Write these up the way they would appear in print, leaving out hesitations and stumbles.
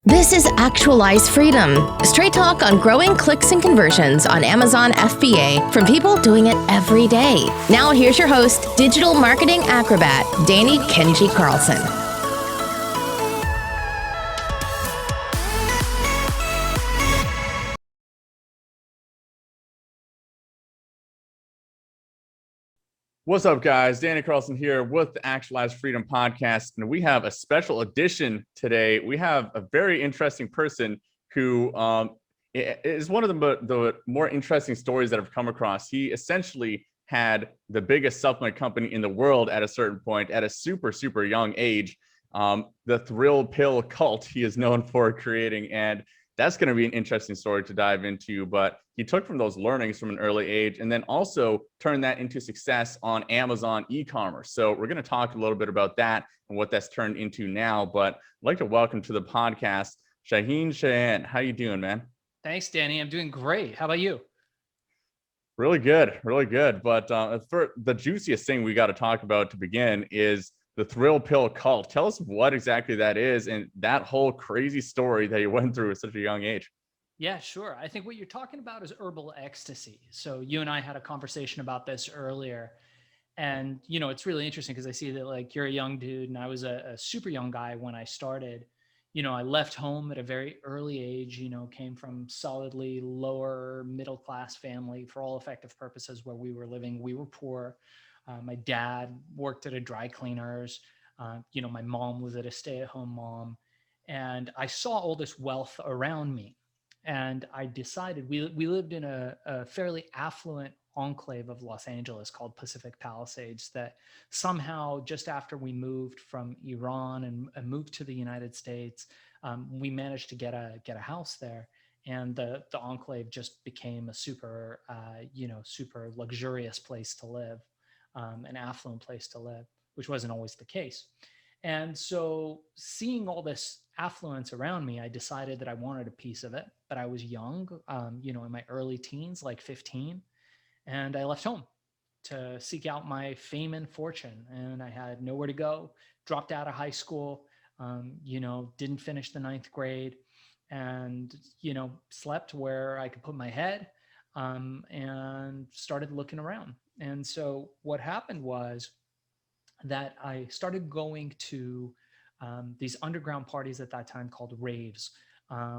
This is Actualize Freedom, straight talk on growing clicks and conversions on Amazon FBA from people doing it every day. Now here's your host, digital marketing acrobat, Danny Kenji Carlson. What's up, guys? Danny Carlson here with the Actualize Freedom Podcast, and we have a special edition today. We have a very interesting person who is one of the more interesting stories that I've come across. He essentially had the biggest supplement company in the world at a certain point at a super young age. The thrill pill cult he is known for creating, and that's going to be an interesting story to dive into. But he took from those learnings from an early age and then also turned that into success on Amazon e-commerce. So we're going to talk a little bit about that and what that's turned into now. But I'd like to welcome to the podcast, Shaahin Cheyene. How you doing, man? Thanks, Danny. I'm doing great. How about you? Really good. But for the juiciest thing we got to talk about to begin is the thrill pill cult. Tell us what exactly that is and that whole crazy story that you went through at such a young age. Yeah, sure. I think what you're talking about is herbal ecstasy. So you and I had a conversation about this earlier. And, it's really interesting because I see that like you're a young dude and I was a super young guy when I started. I left home at a very early age, came from solidly lower middle class family for all effective purposes where we were living. We were poor. My dad worked at a dry cleaners. My mom was at a stay-at-home mom. And I saw all this wealth around me. And I decided we lived in a fairly affluent enclave of Los Angeles called Pacific Palisades that somehow just after we moved from Iran and moved to the United States, we managed to get a house there. And the enclave just became a super luxurious place to live, an affluent place to live, which wasn't always the case. And so seeing all this affluence around me, I decided that I wanted a piece of it, but I was young, in my early teens, like 15, and I left home to seek out my fame and fortune. And I had nowhere to go, dropped out of high school, didn't finish the 9th grade and, slept where I could put my head, and started looking around. And so what happened was that I started going to these underground parties at that time called raves,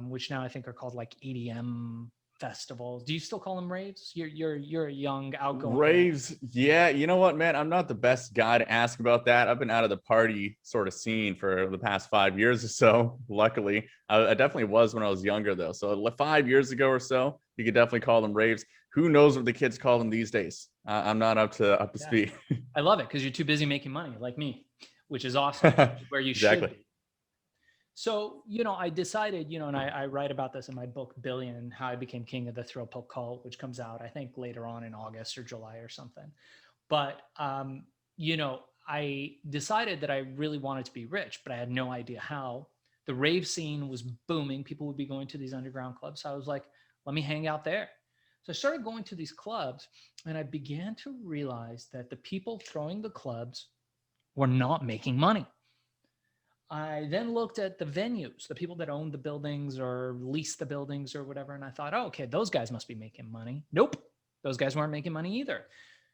which now I think are called like EDM festivals. Do you still call them raves? You're a young, outgoing raves. Yeah, you know what, man? I'm not the best guy to ask about that. I've been out of the party sort of scene for the past 5 years or so. Luckily, I definitely was when I was younger, though. So 5 years ago or so, you could definitely call them raves. Who knows what the kids call them these days? I'm not up to speed. I love it because you're too busy making money, like me, which is awesome. Where you exactly. should be. So, I decided, and I write about this in my book, Billion, how I became king of the thrill pill cult, which comes out, I think, later on in August or July or something. But, I decided that I really wanted to be rich, but I had no idea how. The rave scene was booming. People would be going to these underground clubs. So I was like, let me hang out there. So I started going to these clubs and I began to realize that the people throwing the clubs were not making money. I then looked at the venues, the people that owned the buildings or leased the buildings or whatever. And I thought, oh, okay, those guys must be making money. Nope. Those guys weren't making money either.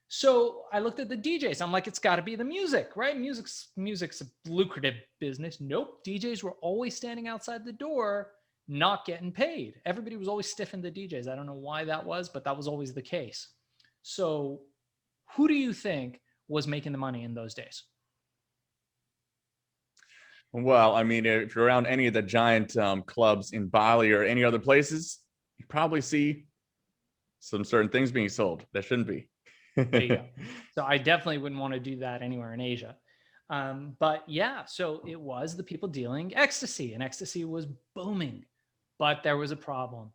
So I looked at the DJs. I'm like, it's got to be the music, right? Music's a lucrative business. Nope. DJs were always standing outside the door, not getting paid. Everybody was always stiffing the DJs. I don't know why that was, but that was always the case. So who do you think was making the money in those days? Well, I mean, if you're around any of the giant clubs in Bali or any other places, you probably see some certain things being sold that shouldn't be. There you go. So I definitely wouldn't want to do that anywhere in Asia. But yeah, so it was the people dealing ecstasy, and ecstasy was booming. But there was a problem.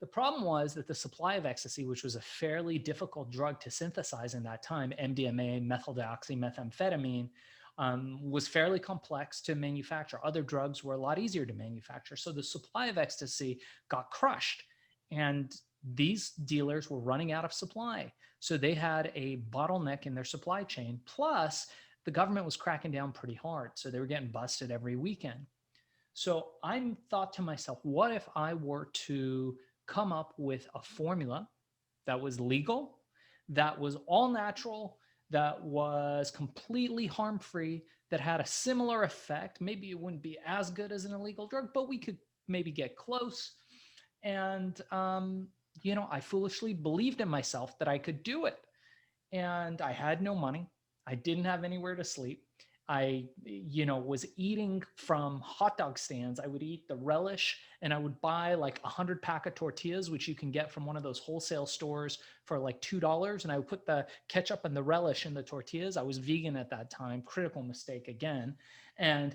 The problem was that the supply of ecstasy, which was a fairly difficult drug to synthesize in that time, MDMA, methyldioxymethamphetamine, was fairly complex to manufacture. Other drugs were a lot easier to manufacture. So the supply of ecstasy got crushed. And these dealers were running out of supply. So they had a bottleneck in their supply chain. Plus, the government was cracking down pretty hard. So they were getting busted every weekend. So I thought to myself, what if I were to come up with a formula that was legal, that was all natural, that was completely harm-free, that had a similar effect? Maybe it wouldn't be as good as an illegal drug, but we could maybe get close. And, I foolishly believed in myself that I could do it. And I had no money. I didn't have anywhere to sleep. I, was eating from hot dog stands. I would eat the relish and I would buy like 100 pack of tortillas, which you can get from one of those wholesale stores for like $2. And I would put the ketchup and the relish in the tortillas. I was vegan at that time, critical mistake again. And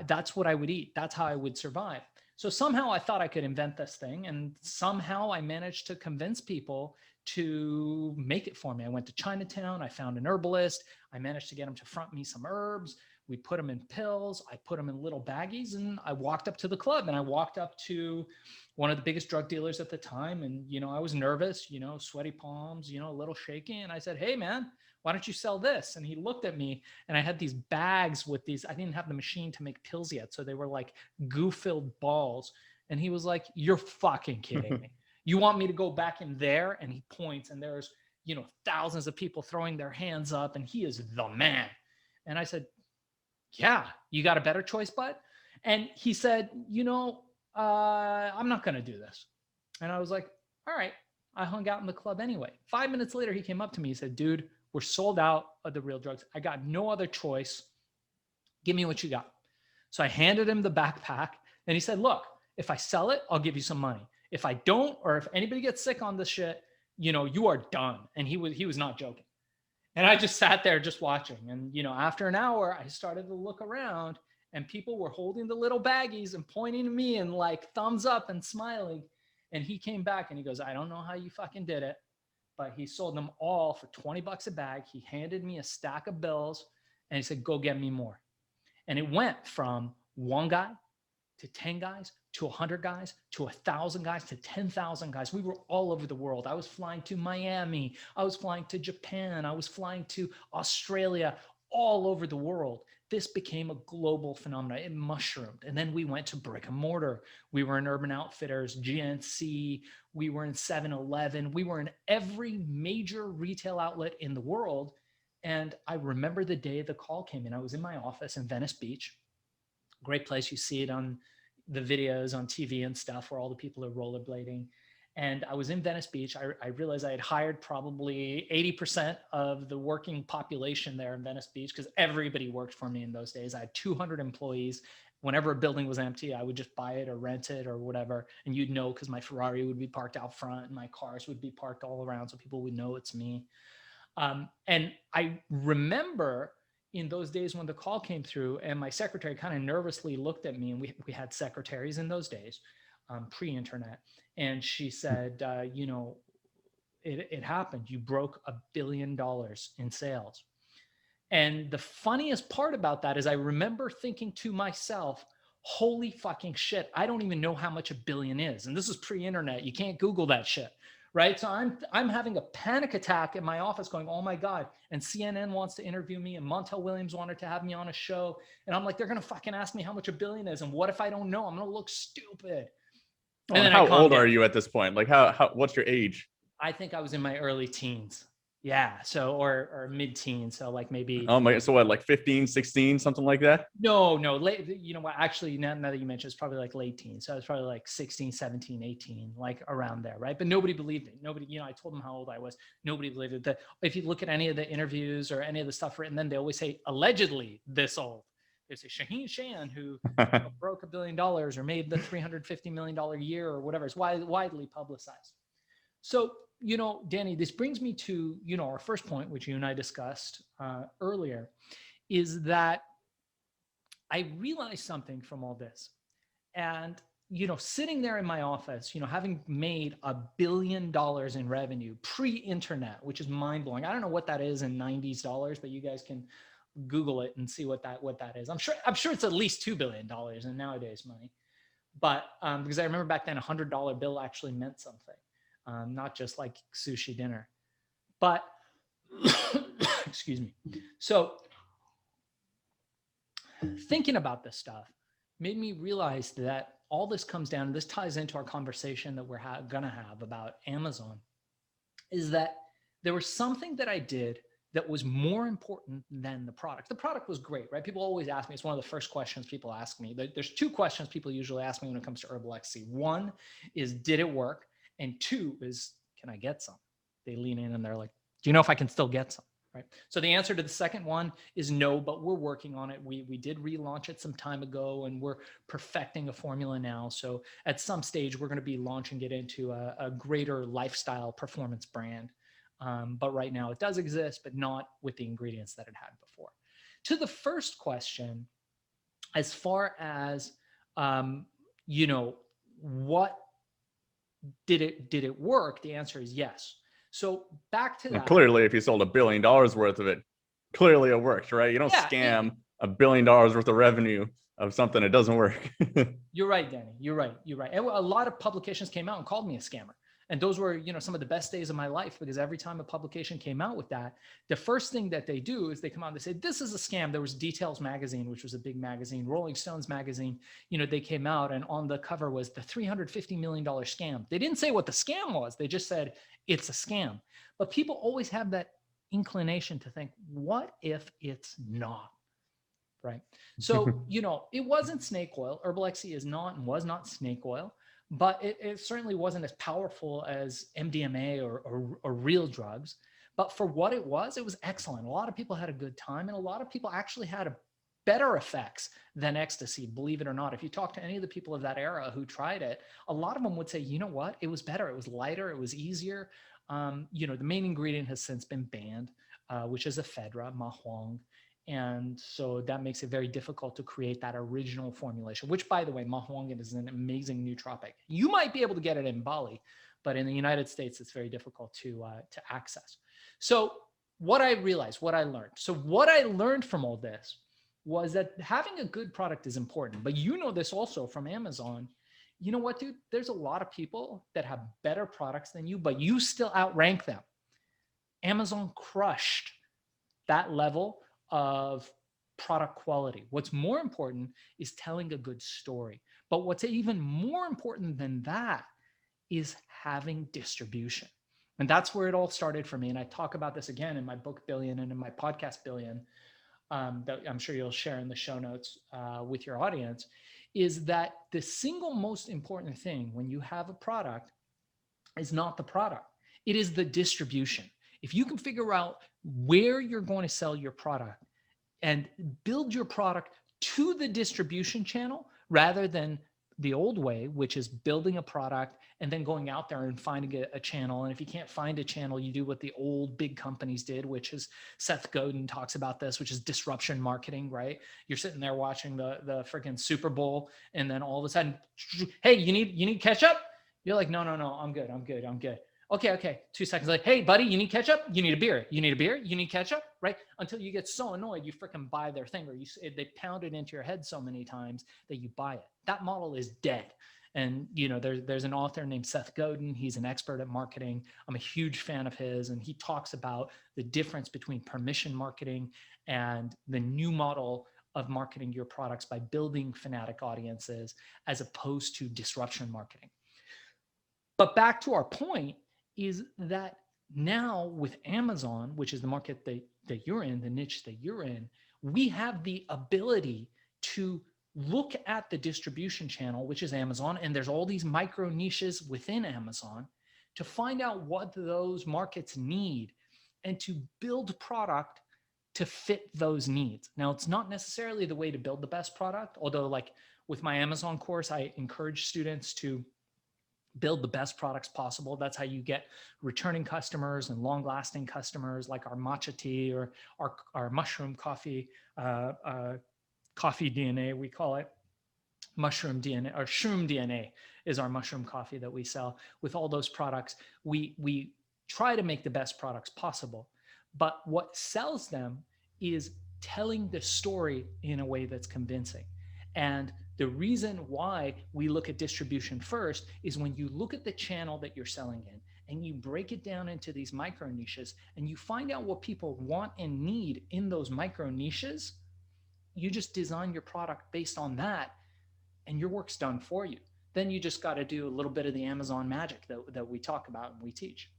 that's what I would eat. That's how I would survive. So somehow I thought I could invent this thing. And somehow I managed to convince people to make it for me. I went to Chinatown. I found an herbalist. I managed to get him to front me some herbs. We put them in pills. I put them in little baggies, and I walked up to the club, and I walked up to one of the biggest drug dealers at the time. And, I was nervous, sweaty palms, a little shaky. And I said, "Hey man, why don't you sell this?" And he looked at me, and I had these bags with these, I didn't have the machine to make pills yet. So they were like goo-filled balls. And he was like, "You're fucking kidding me. You want me to go back in there?" And he points, and there's, thousands of people throwing their hands up, and he is the man. And I said, "Yeah, you got a better choice, bud?" And he said, "I'm not going to do this." And I was like, "All right." I hung out in the club anyway. 5 minutes later, he came up to me. He said, "Dude, we're sold out of the real drugs. I got no other choice. Give me what you got." So I handed him the backpack, and he said, "Look, if I sell it, I'll give you some money. If I don't, or if anybody gets sick on this shit, you are done." And he was not joking. And I just sat there just watching. And, after an hour, I started to look around, and people were holding the little baggies and pointing to me and like thumbs up and smiling. And he came back and he goes, "I don't know how you fucking did it, but he sold them all for $20 a bag." He handed me a stack of bills and he said, "Go get me more." And it went from one guy to 10 guys, to 100 guys, to 1,000 guys, to 10,000 guys. We were all over the world. I was flying to Miami. I was flying to Japan. I was flying to Australia, all over the world. This became a global phenomenon. It mushroomed. And then we went to brick and mortar. We were in Urban Outfitters, GNC. We were in 7-Eleven. We were in every major retail outlet in the world. And I remember the day the call came in. I was in my office in Venice Beach. Great place. You see it on the videos on TV and stuff where all the people are rollerblading. And I was in Venice Beach. I realized I had hired probably 80% of the working population there in Venice Beach, because everybody worked for me in those days. I had 200 employees. Whenever a building was empty, I would just buy it or rent it or whatever. And you'd know, because my Ferrari would be parked out front and my cars would be parked all around, so people would know it's me. And I remember in those days when the call came through, and my secretary kind of nervously looked at me, and we had secretaries in those days, pre-internet. And she said, it happened. You broke $1 billion in sales. And the funniest part about that is I remember thinking to myself, holy fucking shit, I don't even know how much $1 billion is. And this is pre-internet. You can't Google that shit. Right. So I'm having a panic attack in my office going, oh my God. And CNN wants to interview me, and Montel Williams wanted to have me on a show. And I'm like, they're going to fucking ask me how much $1 billion is. And what if I don't know? I'm going to look stupid. And then how old are you at this point? Like what's your age? I think I was in my early teens. Yeah. So, or mid-teens. So like maybe. Oh my, so what, like 15, 16, something like that? No, late, what, actually now that you mentioned, it's probably like late teens. So I was probably like 16, 17, 18, like around there. Right. But nobody believed it. Nobody, I told them how old I was. Nobody believed it. If you look at any of the interviews or any of the stuff written, then they always say allegedly this old. They say Shaahin Cheyene, who broke $1 billion or made the $350 million a year or whatever. It's widely publicized. So, Danny, this brings me to, our first point, which you and I discussed earlier, is that I realized something from all this. And, sitting there in my office, having made $1 billion in revenue pre-internet, which is mind blowing. I don't know what that is in 90s dollars, but you guys can Google it and see what that is. I'm sure it's at least $2 billion in nowadays money. But because I remember back then, $100 bill actually meant something. Not just like sushi dinner, but excuse me. So thinking about this stuff, made me realize that all this comes down, and this ties into our conversation that we're gonna have about Amazon, is that there was something that I did that was more important than the product. The product was great, right? People always ask me, it's one of the first questions people ask me. There's two questions people usually ask me when it comes to herbal ecstasy. One is, did it work? And two is, can I get some? They lean in and they're like, do you know if I can still get some? Right. So the answer to the second one is no, but we're working on it. We did relaunch it some time ago, and we're perfecting a formula now. So at some stage, we're going to be launching it into a greater lifestyle performance brand. But right now it does exist, but not with the ingredients that it had before. To the first question, as far as, what did it work? The answer is yes. So back to that. Clearly, if you sold $1 billion worth of it, clearly it worked, right? You don't scam $1 billion worth of revenue of something that doesn't work. You're right, Danny. You're right. And a lot of publications came out and called me a scammer. And those were, some of the best days of my life, because every time a publication came out with that, the first thing that they do is they come out and they say, this is a scam. There was Details magazine, which was a big magazine, Rolling Stones magazine. They came out, and on the cover was the $350 million scam. They didn't say what the scam was. They just said it's a scam. But people always have that inclination to think, what if it's not? Right. So, it wasn't snake oil. Herbal ecstasy is not and was not snake oil. But it certainly wasn't as powerful as MDMA or real drugs. But for what it was excellent. A lot of people had a good time, and a lot of people actually had better effects than ecstasy, believe it or not. If you talk to any of the people of that era who tried it, a lot of them would say, you know what, it was better. It was lighter. It was easier. The main ingredient has since been banned, which is ephedra, mahuang. And so that makes it very difficult to create that original formulation, which, by the way, mahuang is an amazing nootropic. You might be able to get it in Bali, but in the United States, it's very difficult to access. So what I realized, what I learned. So what I learned from all this was that having a good product is important. But this also from Amazon. You know what, dude? There's a lot of people that have better products than you, but you still outrank them. Amazon crushed that level of product quality. What's more important is telling a good story. But what's even more important than that is having distribution. And that's where it all started for me. And I talk about this again in my book Billion and in my podcast Billion, that I'm sure you'll share in the show notes with your audience, is that the single most important thing when you have a product is not the product. It is the distribution. If you can figure out where you're going to sell your product and build your product to the distribution channel rather than the old way, which is building a product and then going out there and finding a channel. And if you can't find a channel, you do what the old big companies did, which is Seth Godin talks about this, which is disruption marketing, right? You're sitting there watching the freaking Super Bowl, and then all of a sudden, hey, you need ketchup? You're like, no, I'm good. Okay. 2 seconds like, hey, buddy, you need ketchup? You need a beer? You need ketchup? Right? Until you get so annoyed, you freaking buy their thing, or they pound it into your head so many times that you buy it. That model is dead. And, there's an author named Seth Godin. He's an expert at marketing. I'm a huge fan of his. And he talks about the difference between permission marketing and the new model of marketing your products by building fanatic audiences as opposed to disruption marketing. But back to our point, is that now with Amazon, which is the market that you're in, the niche that you're in, we have the ability to look at the distribution channel, which is Amazon, and there's all these micro niches within Amazon, to find out what those markets need and to build product to fit those needs. Now, it's not necessarily the way to build the best product, although like with my Amazon course, I encourage students to build the best products possible. That's how you get returning customers and long-lasting customers, like our matcha tea or our mushroom coffee, coffee DNA, we call it. Mushroom DNA, or shroom DNA is our mushroom coffee that we sell. With all those products, we try to make the best products possible. But what sells them is telling the story in a way that's convincing. And the reason why we look at distribution first is when you look at the channel that you're selling in and you break it down into these micro niches and you find out what people want and need in those micro niches, you just design your product based on that. and your work's done for you. Then you just got to do a little bit of the Amazon magic that we talk about and we teach.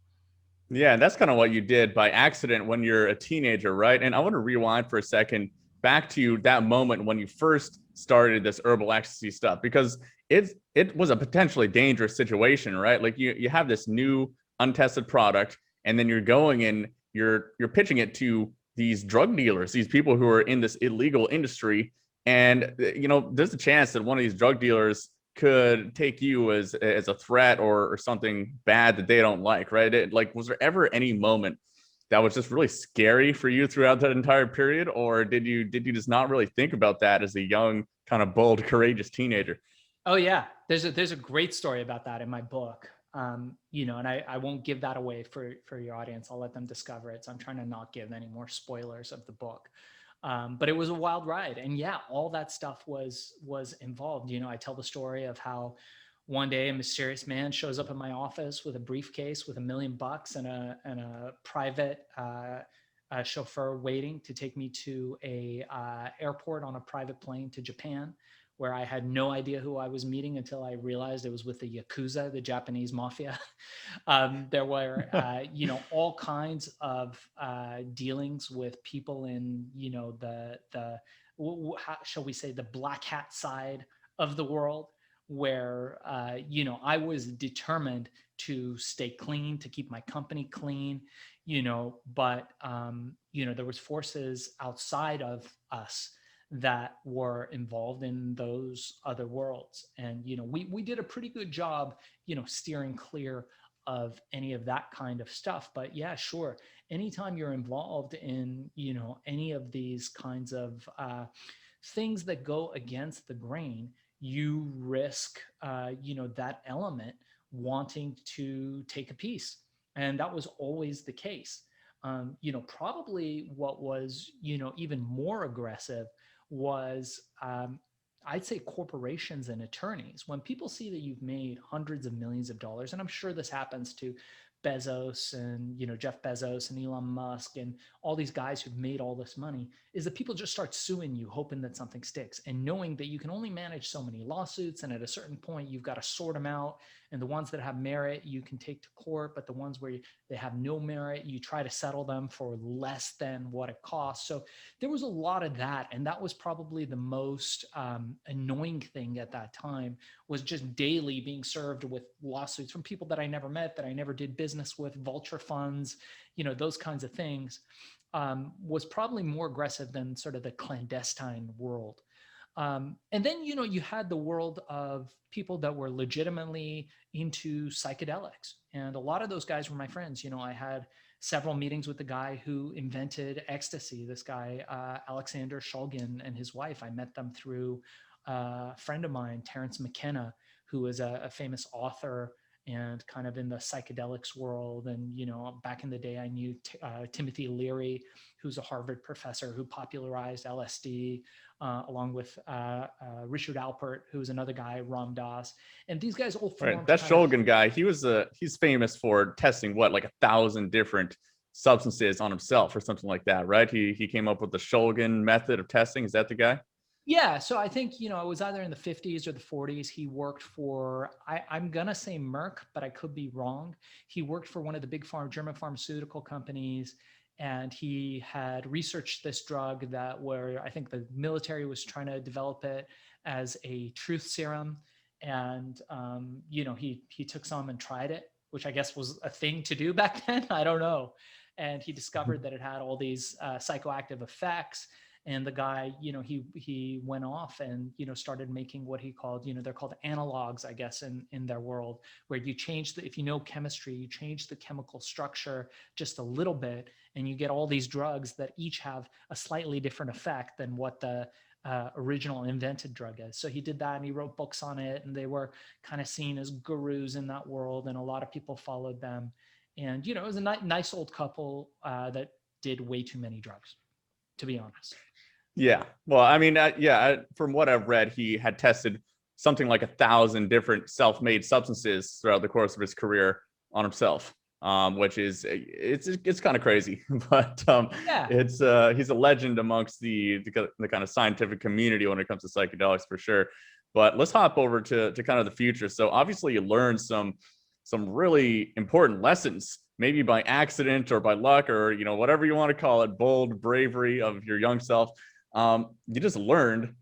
Yeah, and that's kind of what you did by accident when you're a teenager, right? And I want to rewind for a second back to that moment when you first started this herbal ecstasy stuff, because it was a potentially dangerous situation, right? Like you have this new untested product, and then you're going and you're pitching it to these drug dealers, these people who are in this illegal industry, and there's a chance that one of these drug dealers could take you as a threat or something bad that they don't like, right? Was there ever any moment that was just really scary for you throughout that entire period, or did you just not really think about that as a young, kind of bold, courageous teenager? Oh yeah, there's a great story about that in my book. And I won't give that away for your audience. I'll let them discover it. So I'm trying to not give any more spoilers of the book. But it was a wild ride, and yeah, all that stuff was involved. I tell the story of how one day a mysterious man shows up in my office with a briefcase with $1 million and a private chauffeur waiting to take me to a airport on a private plane to Japan, where I had no idea who I was meeting until I realized it was with the Yakuza, the Japanese mafia. There were, all kinds of dealings with people in, how shall we say, the black hat side of the world, where, I was determined to stay clean, to keep my company clean, but, there was forces outside of us that were involved in those other worlds. And, we did a pretty good job, steering clear of any of that kind of stuff. But yeah, sure. Anytime you're involved in, any of these kinds of things that go against the grain, you risk, that element wanting to take a piece. And that was always the case. Probably what was, even more aggressive was, I'd say, corporations and attorneys. When people see that you've made hundreds of millions of dollars, and I'm sure this happens to Bezos and, Jeff Bezos and Elon Musk and all these guys who've made all this money, is that people just start suing you, hoping that something sticks, and knowing that you can only manage so many lawsuits. And at a certain point, you've got to sort them out. And the ones that have merit, you can take to court, but the ones where they have no merit, you try to settle them for less than what it costs. So there was a lot of that. And that was probably the most annoying thing at that time, was just daily being served with lawsuits from people that I never met, that I never did business with, vulture funds, those kinds of things, was probably more aggressive than sort of the clandestine world. And then, you had the world of people that were legitimately into psychedelics. And a lot of those guys were my friends. I had several meetings with the guy who invented ecstasy, this guy, Alexander Shulgin, and his wife. I met them through a friend of mine, Terrence McKenna, who is a famous author and kind of in the psychedelics world. And, back in the day, I knew Timothy Leary, who's a Harvard professor who popularized LSD, along with Richard Alpert, who's another guy, Ram Dass. And these guys all formed. Right. That Shulgin guy, he's famous for testing like 1,000 different substances on himself or something like that, right? He came up with the Shulgin method of testing. Is that the guy? Yeah. So I think, it was either in the 50s or the 40s. He worked for, I'm going to say Merck, but I could be wrong. He worked for one of the big German pharmaceutical companies. And he had researched this drug where I think the military was trying to develop it as a truth serum. And, he took some and tried it, which I guess was a thing to do back then. I don't know. And he discovered that it had all these psychoactive effects. And the guy, he went off and, started making what he called, they're called analogs, I guess, in their world, where you change if you know chemistry, you change the chemical structure just a little bit, and you get all these drugs that each have a slightly different effect than what the original invented drug is. So he did that, and he wrote books on it, and they were kind of seen as gurus in that world, and a lot of people followed them. And, it was a nice old couple that did way too many drugs, to be honest. Yeah. Well, I mean, from what I've read, he had tested something like 1,000 different self-made substances throughout the course of his career on himself, which is it's kind of crazy, but he's a legend amongst the kind of scientific community when it comes to psychedelics, for sure. But let's hop over to kind of the future. So obviously you learned some really important lessons, maybe by accident or by luck, or whatever you want to call it, bold bravery of your young self. You just learned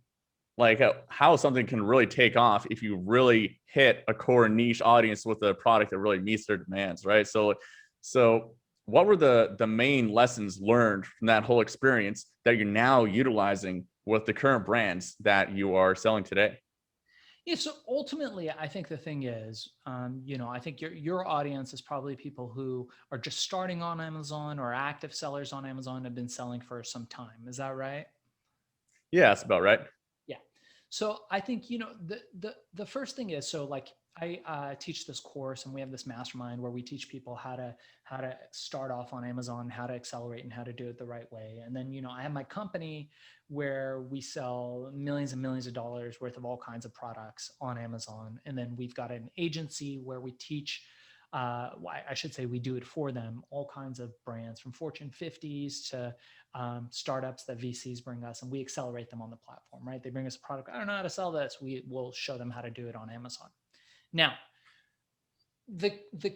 like how something can really take off if you really hit a core niche audience with a product that really meets their demands, right? So what were the main lessons learned from that whole experience that you're now utilizing with the current brands that you are selling today? Yeah, so ultimately, I think the thing is, I think your audience is probably people who are just starting on Amazon or active sellers on Amazon and have been selling for some time. Is that right? Yeah, that's about right. Yeah. So I think, the first thing is, so like I teach this course and we have this mastermind where we teach people how to start off on Amazon, how to accelerate and how to do it the right way. And then, I have my company where we sell millions and millions of dollars worth of all kinds of products on Amazon. And then we've got an agency where we teach, I should say we do it for them, all kinds of brands from Fortune 50s to startups that VCs bring us, and we accelerate them on the platform, right? They bring us a product. I don't know how to sell this. We will show them how to do it on Amazon. Now, the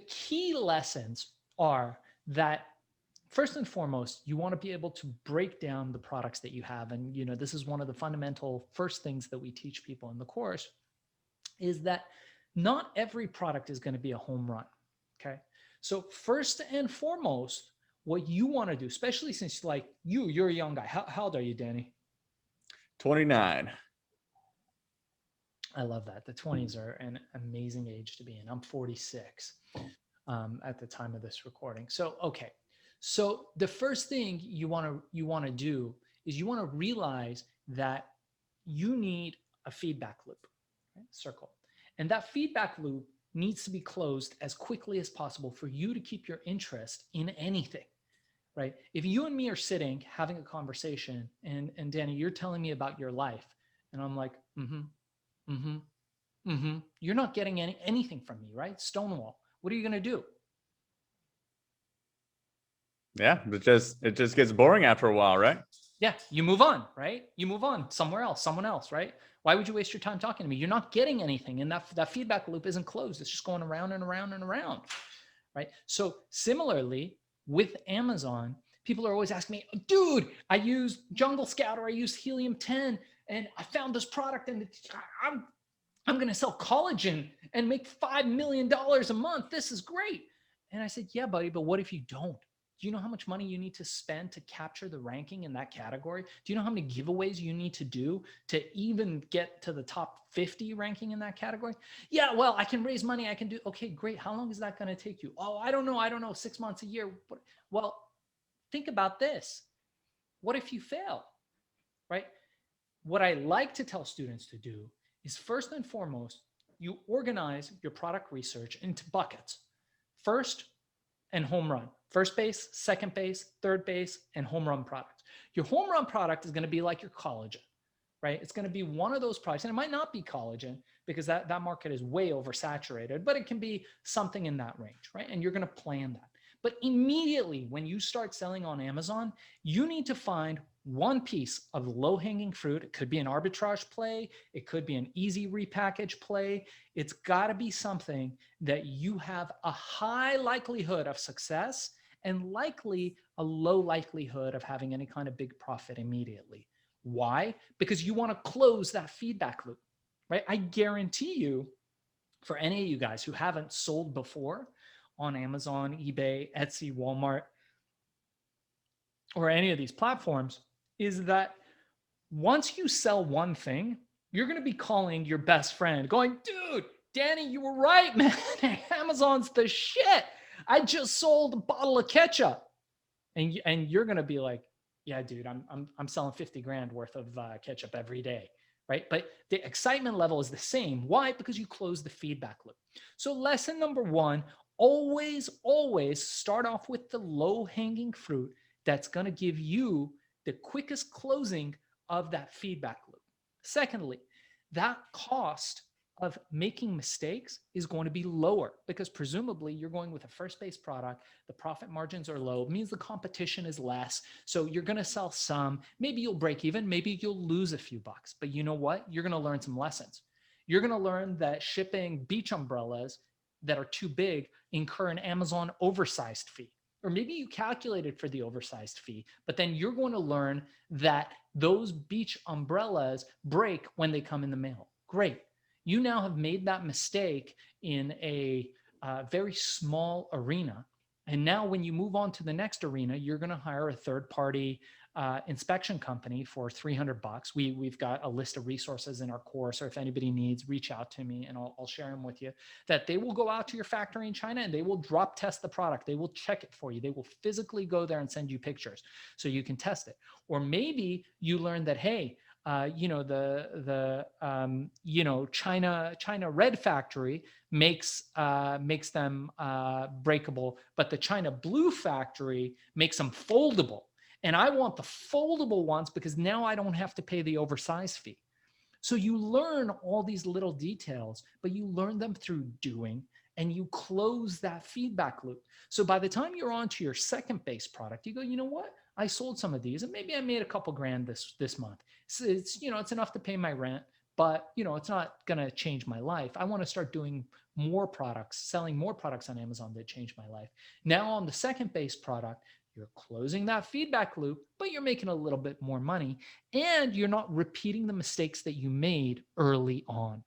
key lessons are that first and foremost, you want to be able to break down the products that you have. And, this is one of the fundamental first things that we teach people in the course, is that not every product is going to be a home run. Okay. So first and foremost, what you want to do, especially since you're a young guy. How old are you, Danny? 29. I love that. The 20s are an amazing age to be in. I'm 46 at the time of this recording. So, okay. So the first thing you want to do is you want to realize that you need a feedback loop, right? Circle. And that feedback loop needs to be closed as quickly as possible for you to keep your interest in anything, right? If you and me are sitting having a conversation and Danny, you're telling me about your life and I'm like, you're not getting anything from me, right? Stonewall. What are you going to do? Yeah, it just gets boring after a while, right? Yeah, you move on, right? You move on somewhere else, someone else, right? Why would you waste your time talking to me? You're not getting anything, and that feedback loop isn't closed. It's just going around and around and around, right? So similarly, with Amazon, people are always asking me, dude, I use Jungle Scout or I use Helium 10, and I found this product, and I'm going to sell collagen and make $5 million a month. This is great. And I said, yeah, buddy, but what if you don't? Do you know how much money you need to spend to capture the ranking in that category? Do you know how many giveaways you need to do to even get to the top 50 ranking in that category? Yeah, well, I can raise money. I can do, okay, great. How long is that going to take you? Oh, I don't know. 6 months, a year. Well, think about this. What if you fail, right? What I like to tell students to do is first and foremost, you organize your product research into buckets. First and home run. First base, second base, third base, and home run products. Your home run product is going to be like your collagen, right? It's going to be one of those products, and it might not be collagen because that market is way oversaturated, but it can be something in that range, right? And you're going to plan that. But immediately when you start selling on Amazon, you need to find one piece of low-hanging fruit. It could be an arbitrage play. It could be an easy repackage play. It's got to be something that you have a high likelihood of success and likely a low likelihood of having any kind of big profit immediately. Why? Because you want to close that feedback loop, right? I guarantee you, for any of you guys who haven't sold before on Amazon, eBay, Etsy, Walmart, or any of these platforms, is that once you sell one thing, you're going to be calling your best friend going, dude, Danny, you were right, man. Amazon's the shit. I just sold a bottle of ketchup. And you're going to be like, yeah, dude, I'm selling 50 grand worth of ketchup every day, right? But the excitement level is the same. Why? Because you close the feedback loop. So lesson number one, always start off with the low-hanging fruit that's going to give you the quickest closing of that feedback loop. Secondly, that cost of making mistakes is going to be lower because presumably you're going with a first-base product. The profit margins are low. It means the competition is less. So you're going to sell some. Maybe you'll break even. Maybe you'll lose a few bucks. But you know what? You're going to learn some lessons. You're going to learn that shipping beach umbrellas that are too big incur an Amazon oversized fee. Or maybe you calculated for the oversized fee, but then you're going to learn that those beach umbrellas break when they come in the mail. Great. You now have made that mistake in a very small arena. And now when you move on to the next arena, you're going to hire a third party inspection company for $300. We've got a list of resources in our course, or if anybody needs, reach out to me and I'll share them with you, that they will go out to your factory in China and they will drop test the product. They will check it for you. They will physically go there and send you pictures so you can test it. Or maybe you learn that, hey, China red factory makes them breakable, but the China blue factory makes them foldable. And I want the foldable ones because now I don't have to pay the oversized fee. So you learn all these little details, but you learn them through doing, and you close that feedback loop. So by the time you're on to your second base product, you go, you know what? I sold some of these and maybe I made a couple grand this month. So it's enough to pay my rent, but it's not going to change my life. I want to start doing more products, selling more products on Amazon that change my life. Now on the second base product, you're closing that feedback loop, but you're making a little bit more money and you're not repeating the mistakes that you made early on.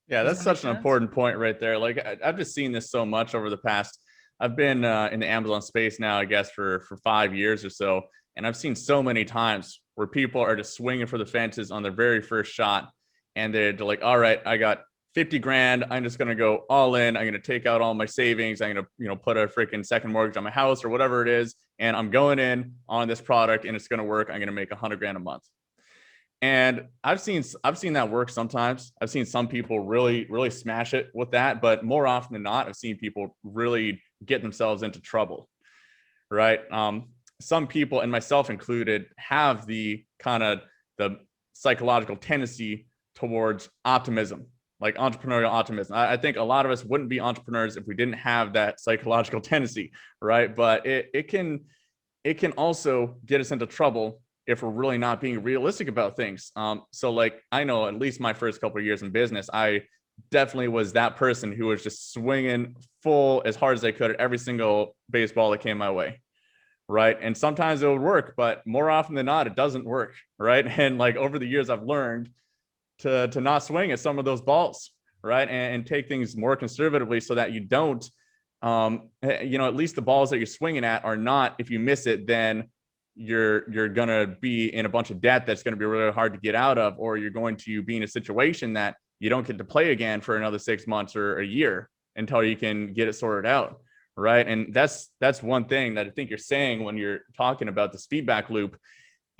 Yeah, that's such an important point right there. Like I've just seen this so much over the past. I've been in the Amazon space now, I guess, for 5 years or so. And I've seen so many times where people are just swinging for the fences on their very first shot. And they're like, all right, I got 50 grand. I'm just going to go all in. I'm going to take out all my savings. I'm going to, put a freaking second mortgage on my house or whatever it is. And I'm going in on this product and it's going to work. I'm going to make 100 grand a month. And I've seen that work sometimes. I've seen some people really, really smash it with that, but more often than not, I've seen people really get themselves into trouble, right? Some people, and myself included, have the kind of the psychological tendency towards optimism, like entrepreneurial optimism. I think a lot of us wouldn't be entrepreneurs if we didn't have that psychological tendency, right? But it can also get us into trouble if we're really not being realistic about things. So like, I know at least my first couple of years in business, I definitely was that person who was just swinging full as hard as I could at every single baseball that came my way, right? And sometimes it would work, but more often than not, it doesn't work, right? And like over the years, I've learned to not swing at some of those balls, right? And take things more conservatively so that you don't, at least the balls that you're swinging at are not, if you miss it, then you're going to be in a bunch of debt that's going to be really hard to get out of, or you're going to be in a situation that you don't get to play again for another 6 months or a year until you can get it sorted out, right? And that's one thing that I think you're saying when you're talking about this feedback loop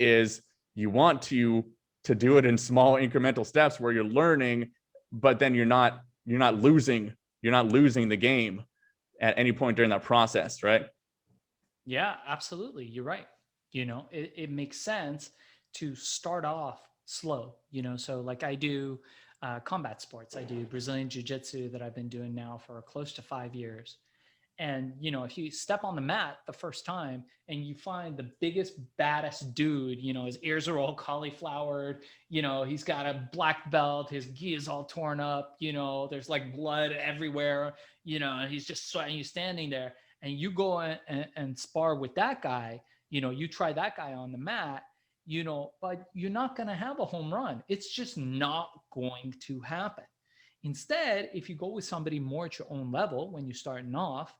is you want to do it in small incremental steps where you're learning, but then you're not losing the game at any point during that process, right? Yeah, absolutely. You're right. It makes sense to start off slow, so like I do combat sports. I do Brazilian jiu-jitsu that I've been doing now for close to 5 years. And, if you step on the mat the first time and you find the biggest, baddest dude, his ears are all cauliflowered, he's got a black belt, his gi is all torn up, there's like blood everywhere, he's just sweating, you standing there and you go and spar with that guy, you try that guy on the mat, but you're not going to have a home run. It's just not going to happen. Instead, if you go with somebody more at your own level when you're starting off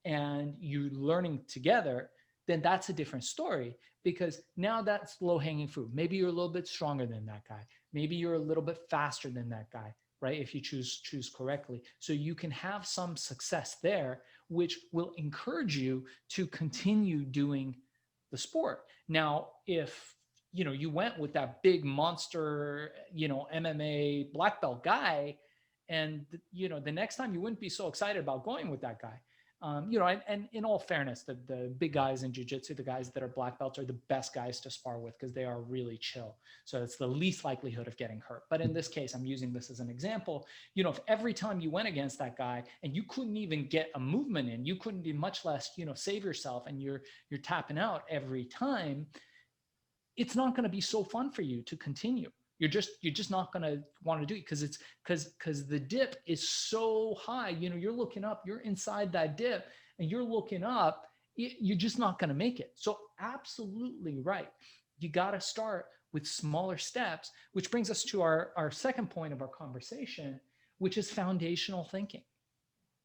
and you're learning together, then that's a different story, because now that's low-hanging fruit. Maybe you're a little bit stronger than that guy. Maybe you're a little bit faster than that guy, right? If you choose correctly. So you can have some success there, which will encourage you to continue doing the sport. Now, if you went with that big monster, MMA black belt guy, and the next time you wouldn't be so excited about going with that guy. And in all fairness, the big guys in jiu-jitsu, the guys that are black belts, are the best guys to spar with because they are really chill. So it's the least likelihood of getting hurt. But in this case, I'm using this as an example. If every time you went against that guy and you couldn't even get a movement in, you couldn't do much less, save yourself, and you're tapping out every time, it's not going to be so fun for you to continue. You're just not going to want to do it because the dip is so high. You're looking up, you're inside that dip and you're looking up, you're just not going to make it. So absolutely right. You got to start with smaller steps, which brings us to our second point of our conversation, which is foundational thinking.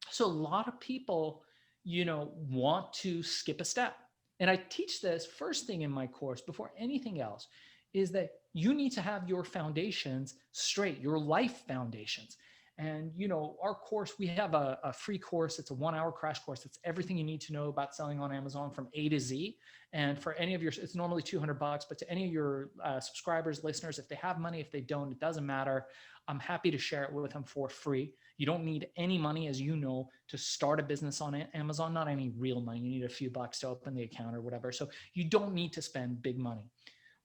So a lot of people, want to skip a step. And I teach this first thing in my course before anything else is that you need to have your foundations straight, your life foundations. And, our course, we have a free course. It's a 1-hour crash course. It's everything you need to know about selling on Amazon from A to Z. And for any of it's normally $200, but to any of your subscribers, listeners, if they have money, if they don't, it doesn't matter. I'm happy to share it with them for free. You don't need any money, as you know, to start a business on Amazon, not any real money. You need a few bucks to open the account or whatever. So you don't need to spend big money.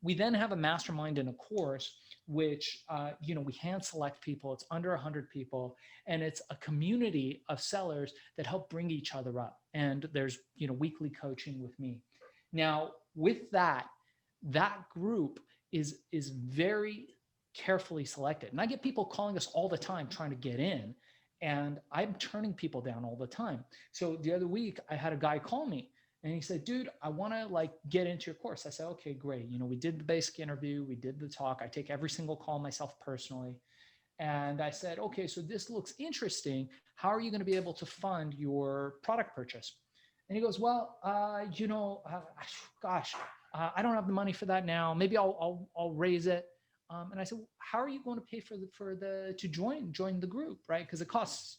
We then have a mastermind in a course, which, we hand select people. It's under 100 people, and it's a community of sellers that help bring each other up. And there's, weekly coaching with me. Now, with that group is very carefully selected. And I get people calling us all the time trying to get in, and I'm turning people down all the time. So the other week I had a guy call me and he said, dude, I want to get into your course. I said, okay, great. We did the basic interview. We did the talk. I take every single call myself personally. And I said, okay, so this looks interesting. How are you going to be able to fund your product purchase? And he goes, well, I don't have the money for that now. Maybe I'll raise it. And I said, how are you going to pay to join the group, right? Because it costs,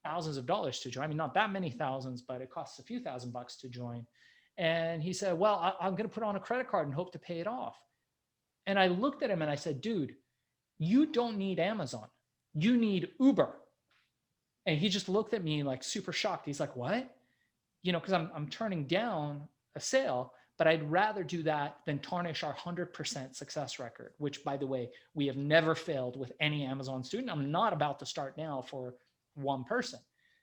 thousands of dollars to join. I mean, not that many thousands, but it costs a few $1,000s to join. And he said, well, I'm going to put on a credit card and hope to pay it off. And I looked at him and I said, dude, you don't need Amazon. You need Uber. And he just looked at me super shocked. He's like, what? Because I'm turning down a sale, but I'd rather do that than tarnish our 100% success record, which, by the way, we have never failed with any Amazon student. I'm not about to start now for one person.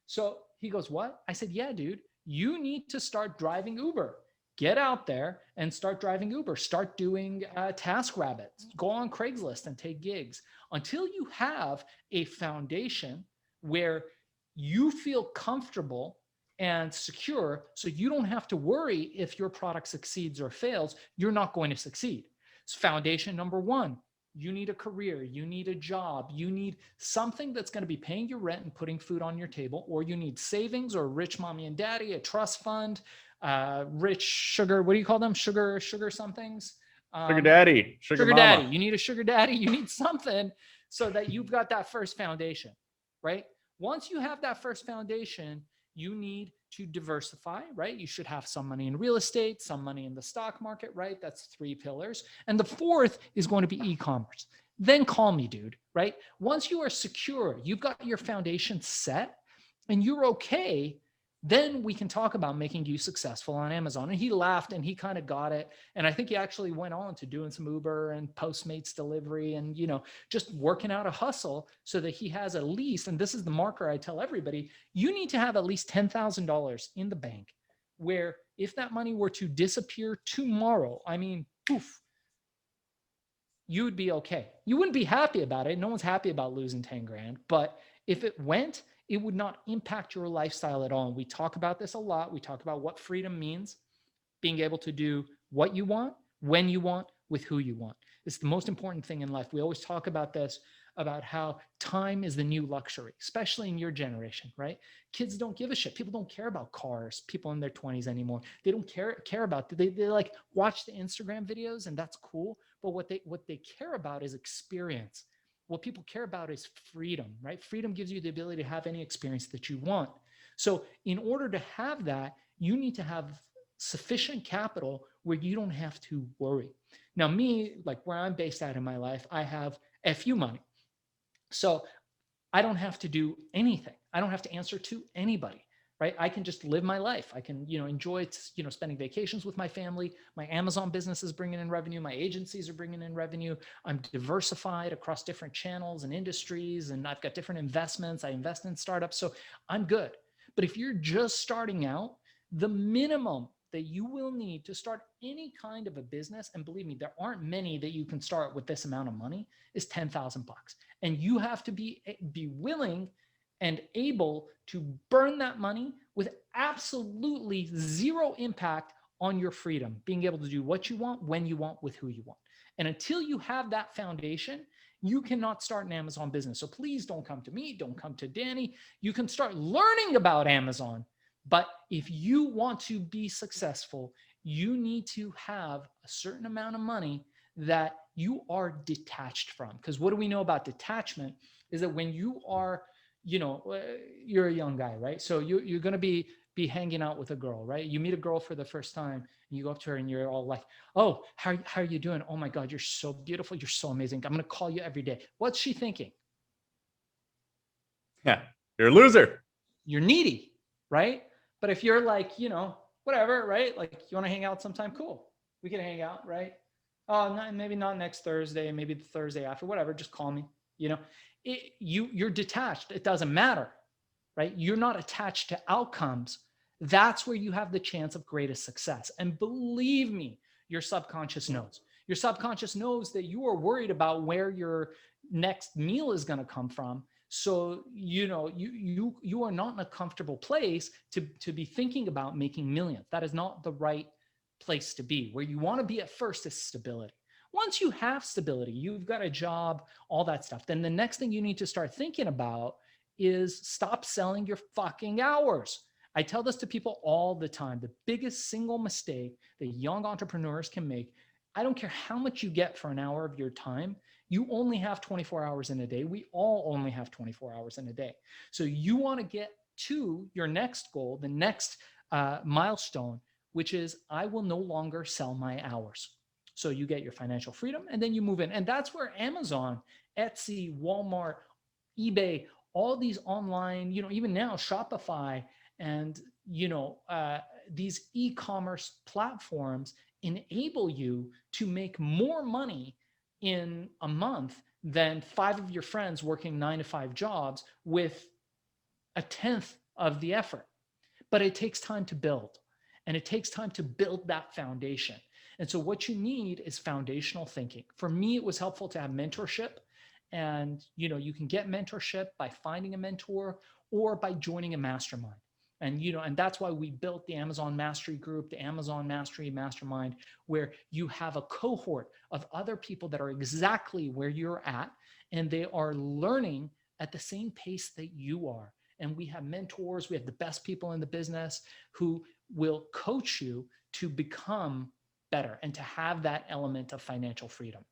So he goes, what? I said, yeah, dude, you need to start driving Uber. Get out there and start driving Uber. Start doing TaskRabbit. Go on Craigslist and take gigs until you have a foundation where you feel comfortable and secure, so you don't have to worry if your product succeeds or fails. You're not going to succeed. It's foundation number one. You need a career. You need a job. You need something that's going to be paying your rent and putting food on your table, or you need savings or rich mommy and daddy, a trust fund, rich sugar. What do you call them? Sugar somethings. Sugar daddy. Sugar mama. Daddy. You need a sugar daddy. You need something so that you've got that first foundation, right? Once you have that first foundation, you need to diversify, right? You should have some money in real estate, some money in the stock market, right? That's 3 pillars. And the fourth is going to be e-commerce. Then call me, dude, right? Once you are secure, you've got your foundation set and you're okay, then we can talk about making you successful on Amazon. And he laughed and he kind of got it. And I think he actually went on to doing some Uber and Postmates delivery and, just working out a hustle so that he has at least, and this is the marker I tell everybody, you need to have at least $10,000 in the bank where if that money were to disappear tomorrow, I mean, poof, you would be okay. You wouldn't be happy about it. No one's happy about losing 10 grand, but if it went, it would not impact your lifestyle at all. And we talk about this a lot. We talk about what freedom means, being able to do what you want, when you want, with who you want. It's the most important thing in life. We always talk about this, about how time is the new luxury, especially in your generation, right? Kids don't give a shit. People don't care about cars, people in their 20s anymore. They don't care about, they watch the Instagram videos and that's cool. But what they care about is experience. What people care about is freedom, right? Freedom gives you the ability to have any experience that you want. So in order to have that, you need to have sufficient capital where you don't have to worry. Now me, where I'm based out in my life, I have FU money. So I don't have to do anything. I don't have to answer to anybody. Right? I can just live my life. I can, enjoy, spending vacations with my family. My Amazon business is bringing in revenue. My agencies are bringing in revenue. I'm diversified across different channels and industries, and I've got different investments. I invest in startups. So I'm good. But if you're just starting out, the minimum that you will need to start any kind of a business, and believe me, there aren't many that you can start with this amount of money, is $10,000. And you have to be willing and able to burn that money with absolutely zero impact on your freedom, being able to do what you want, when you want, with who you want. And until you have that foundation, you cannot start an Amazon business. So please don't come to me, don't come to Danny. You can start learning about Amazon. But if you want to be successful, you need to have a certain amount of money that you are detached from. Because what do we know about detachment is that when you are, you're a young guy, right? So you're going to be hanging out with a girl, right? You meet a girl for the first time and you go up to her and you're all like, oh, how are you doing? Oh my God, you're so beautiful. You're so amazing. I'm going to call you every day. What's she thinking? Yeah, you're a loser. You're needy, right? But if you're like, whatever, right? Like, you want to hang out sometime? Cool. We can hang out, right? Maybe not next Thursday, maybe the Thursday after, whatever. Just call me. You're detached. It doesn't matter, right? You're not attached to outcomes. That's where you have the chance of greatest success. And believe me, your subconscious knows. Your subconscious knows that you are worried about where your next meal is going to come from. So, you are not in a comfortable place to be thinking about making millions. That is not the right place to be. Where you want to be at first is stability. Once you have stability, you've got a job, all that stuff, then the next thing you need to start thinking about is stop selling your fucking hours. I tell this to people all the time. The biggest single mistake that young entrepreneurs can make, I don't care how much you get for an hour of your time, you only have 24 hours in a day. We all only have 24 hours in a day. So you want to get to your next goal, the next milestone, which is I will no longer sell my hours. So you get your financial freedom and then you move in. And that's where Amazon, Etsy, Walmart, eBay, all these online, even now Shopify and, these e-commerce platforms enable you to make more money in a month than 5 of your friends working 9-to-5 jobs with 1/10 of the effort. But it takes time to build, and it takes time to build that foundation. And so what you need is foundational thinking. For me, it was helpful to have mentorship, and you can get mentorship by finding a mentor or by joining a mastermind. And that's why we built the Amazon Mastery Group, the Amazon Mastery Mastermind, where you have a cohort of other people that are exactly where you're at, and they are learning at the same pace that you are. And we have mentors, we have the best people in the business who will coach you to become better and to have that element of financial freedom.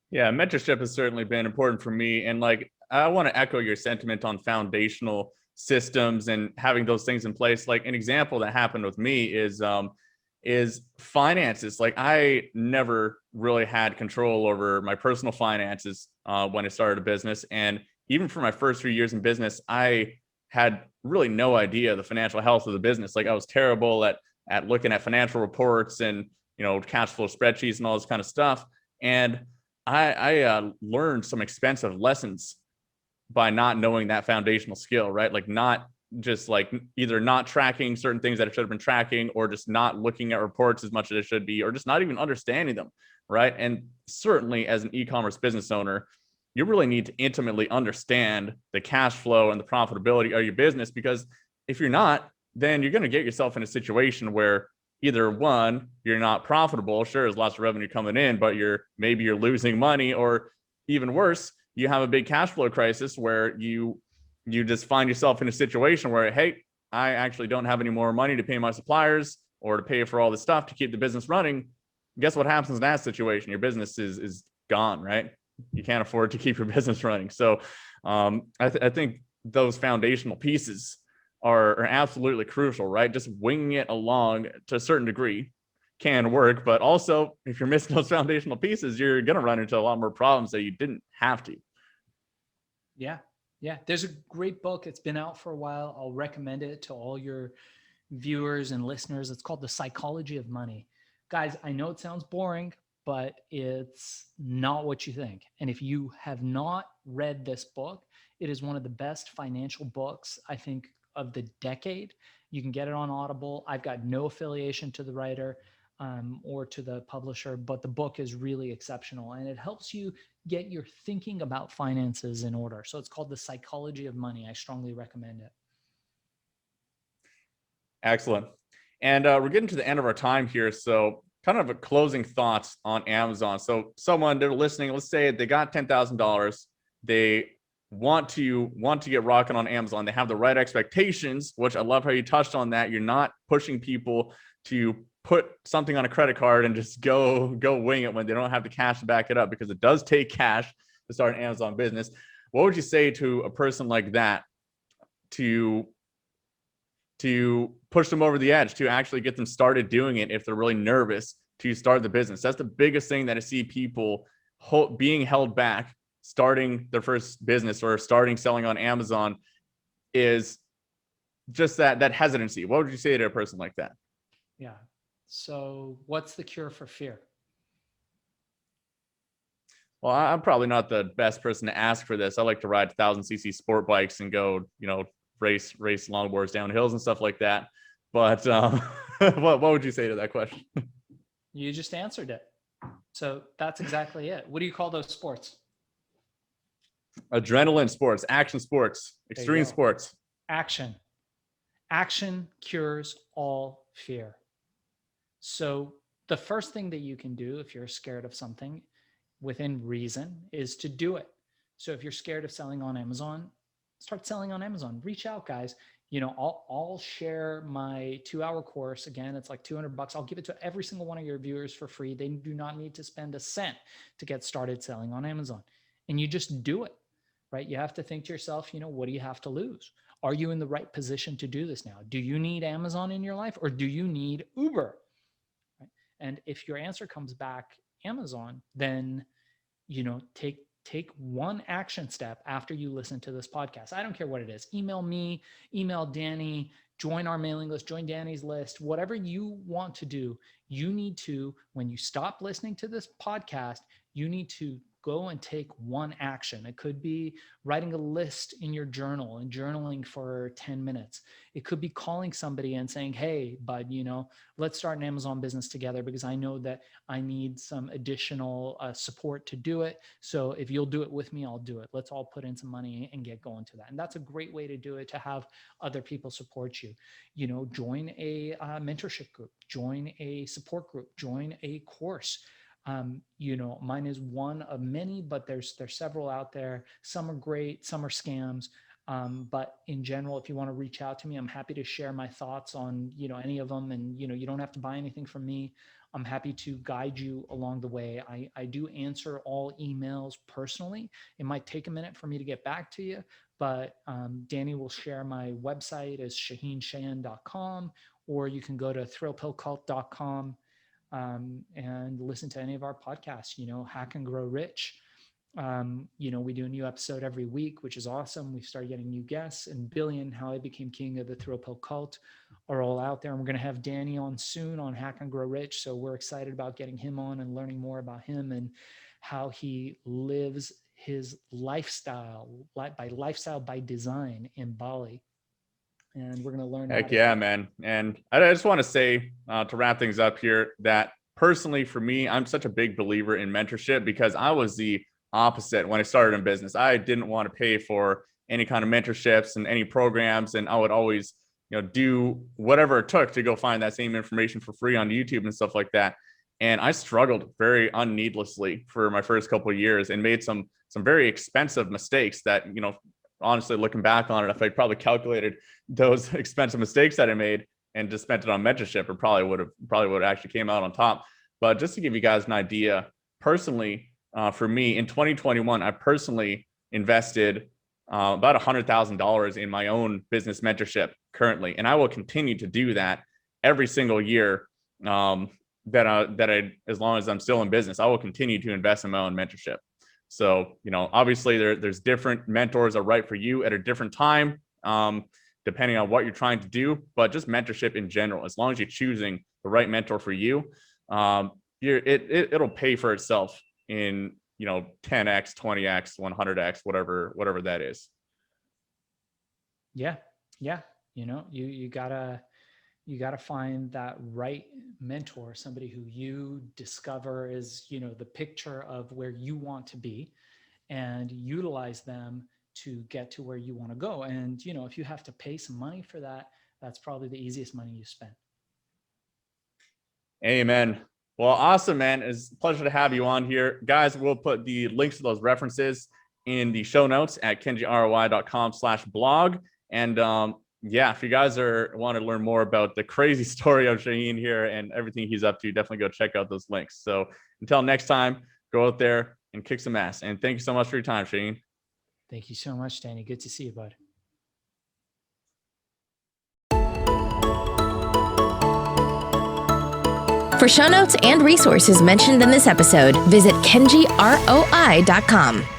Yeah, mentorship has certainly been important for me. And I want to echo your sentiment on foundational systems and having those things in place. Like an example that happened with me is finances. Like I never really had control over my personal finances when I started a business. And even for my first few years in business, I had really no idea the financial health of the business. Like I was terrible at looking at financial reports and, cash flow spreadsheets and all this kind of stuff. And I learned some expensive lessons by not knowing that foundational skill, right? Like not just either not tracking certain things that I should have been tracking, or just not looking at reports as much as it should be, or just not even understanding them, right? And certainly as an e-commerce business owner, you really need to intimately understand the cash flow and the profitability of your business, because if you're not, then you're going to get yourself in a situation where either one, you're not profitable. Sure, there's lots of revenue coming in, but maybe you're losing money, or even worse, you have a big cash flow crisis where you just find yourself in a situation where, hey, I actually don't have any more money to pay my suppliers or to pay for all this stuff to keep the business running. Guess what happens in that situation? Your business is gone, right? You can't afford to keep your business running. So I think those foundational pieces are absolutely crucial, right? Just winging it along to a certain degree can work, but also if you're missing those foundational pieces, you're going to run into a lot more problems that you didn't have to. Yeah. There's a great book. It's been out for a while. I'll recommend it to all your viewers and listeners. It's called The Psychology of Money. Guys, I know it sounds boring, but it's not what you think. And if you have not read this book, it is one of the best financial books, I think, of the decade. You can get it on Audible. I've got no affiliation to the writer or to the publisher, but the book is really exceptional, and it helps you get your thinking about finances in order. So it's called The Psychology of Money. I strongly recommend it. Excellent. And we're getting to the end of our time here. So kind of a closing thoughts on Amazon. So someone, they're listening, let's say they got $10,000. They want to get rocking on Amazon. They have the right expectations, which I love how you touched on that. You're not pushing people to put something on a credit card and just go wing it when they don't have the cash to back it up, because it does take cash to start an Amazon business. What would you say to a person like that to push them over the edge, to actually get them started doing it if they're really nervous to start the business? That's the biggest thing that I see people being held back starting their first business or starting selling on Amazon, is just that hesitancy. What would you say to a person like that? Yeah. So what's the cure for fear? Well, I'm probably not the best person to ask for this. I like to ride 1,000cc sport bikes and go, race longboards down hills and stuff like that. But what would you say to that question? You just answered it. So that's exactly it. What do you call those sports? Adrenaline sports, action sports, extreme sports. Action. Action cures all fear. So the first thing that you can do if you're scared of something within reason is to do it. So if you're scared of selling on Amazon, start selling on Amazon. Reach out, guys. I'll share my 2-hour course. Again, it's like $200. I'll give it to every single one of your viewers for free. They do not need to spend a cent to get started selling on Amazon. And you just do it, right? You have to think to yourself, what do you have to lose? Are you in the right position to do this now? Do you need Amazon in your life, or do you need Uber? Right? And if your answer comes back Amazon, then, take one action step after you listen to this podcast. I don't care what it is. Email me, email Danny, join our mailing list, join Danny's list, whatever you want to do. You need to, when you stop listening to this podcast, you need to go and take one action. It could be writing a list in your journal and journaling for 10 minutes. It could be calling somebody and saying, hey, bud, let's start an Amazon business together, because I know that I need some additional support to do it. So if you'll do it with me, I'll do it. Let's all put in some money and get going to that. And that's a great way to do it, to have other people support you. Join a mentorship group, join a support group, join a course. Mine is one of many, but there's several out there. Some are great, some are scams. But in general, if you want to reach out to me, I'm happy to share my thoughts on, any of them. And, you don't have to buy anything from me. I'm happy to guide you along the way. I do answer all emails personally. It might take a minute for me to get back to you, but Danny will share my website as ShaahinCheyene.com, or you can go to thrillpillcult.com. And listen to any of our podcasts, Hack and Grow Rich. We do a new episode every week, which is awesome. We've started getting new guests, and Billion, How I Became King of the Thrill Pill Cult, are all out there. And we're going to have Danny on soon on Hack and Grow Rich. So we're excited about getting him on and learning more about him and how he lives his lifestyle by design in Bali. And we're going to learn. Heck yeah, man. And I just want to say, to wrap things up here, that personally for me, I'm such a big believer in mentorship, because I was the opposite when I started in business. I didn't want to pay for any kind of mentorships and any programs. And I would always, do whatever it took to go find that same information for free on YouTube and stuff like that. And I struggled very unneedlessly for my first couple of years and made some very expensive mistakes that, honestly, looking back on it, if I probably calculated those expensive mistakes that I made and just spent it on mentorship, it probably would have actually came out on top. But just to give you guys an idea, personally, for me in 2021, I personally invested about $100,000 in my own business mentorship currently, and I will continue to do that every single year. That I, as long as I'm still in business, I will continue to invest in my own mentorship. So, obviously there's different mentors are right for you at a different time, depending on what you're trying to do, but just mentorship in general, as long as you're choosing the right mentor for you, it'll pay for itself in, 10x, 20x, 100x, whatever that is. Yeah. You gotta find that right mentor, somebody who you discover is, the picture of where you want to be, and utilize them to get to where you want to go. And, if you have to pay some money for that, that's probably the easiest money you spend. Amen. Well, awesome, man. It's a pleasure to have you on here. Guys, we'll put the links to those references in the show notes at kenjiroi.com/blog. And if you guys want to learn more about the crazy story of Shaahin here and everything he's up to, definitely go check out those links. So until next time, go out there and kick some ass. And thank you so much for your time, Shaahin. Thank you so much, Danny. Good to see you, bud. For show notes and resources mentioned in this episode, visit kenjiroi.com.